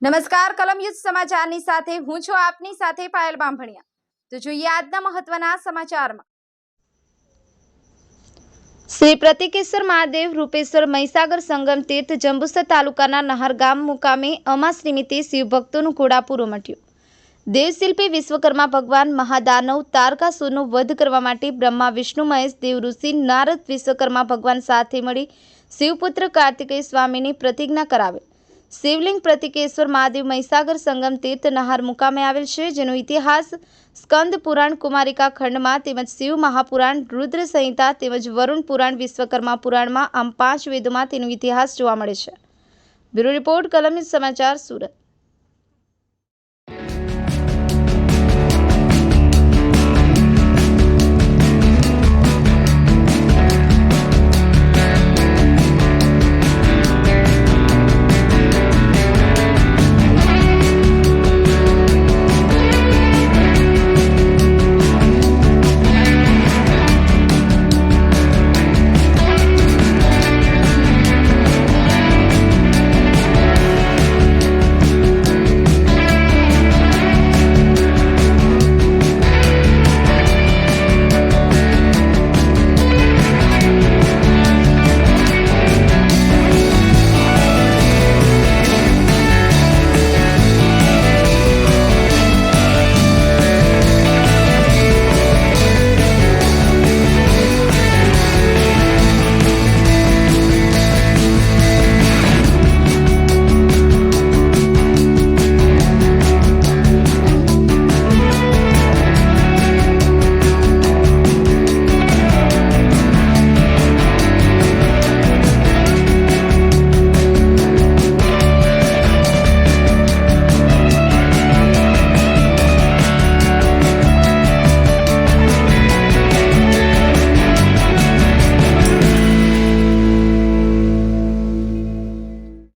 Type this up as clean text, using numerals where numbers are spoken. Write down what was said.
નમસ્કાર કલમ યુદ્ધ સમાચારની સાથે હું છું આપની સાથે પાયલ બામભણિયા। તો જોઈએ આજના મહત્વના સમાચારમાં। શ્રી પ્રતિકેશ્વર મહાદેવ રૂપેશ્વર મહીસાગર સંગમ તીર્થ જંબુસર તાલુકાના નહર ગામ મુકામે અમાસ નિમિત્તે શિવ ભક્તોનું ઘોડાપૂર ઉમટ્યું। દેવશિલ્પી વિશ્વકર્મા ભગવાન મહાદાનવ તારકાસુરનો વધ કરવા માટે બ્રહ્મા વિષ્ણુ મહેશ દેવ ઋષિ નારદ વિશ્વકર્મા ભગવાન સાથે મળી શિવપુત્ર કાર્તિકેય સ્વામીની પ્રતિજ્ઞા કરાવેલ। શિવલિંગ પ્રતિકેશ્વર મહાદેવ મહીસાગર સંગમ તીર્થ નહર મુકામે આવેલ છે, જેનો ઇતિહાસ સ્કંદ પુરાણ કુમારિકા ખંડમાં તેમજ શિવ મહાપુરાણ રુદ્ર સંહિતા તેમજ વરુણ પુરાણ વિશ્વકર્મા પુરાણમાં આમ 5 વેદોમાં તેનો ઇતિહાસ જોવા મળે છે। બ્યુરો રિપોર્ટ કલમ યુદ્ધ સમાચાર, સુરત।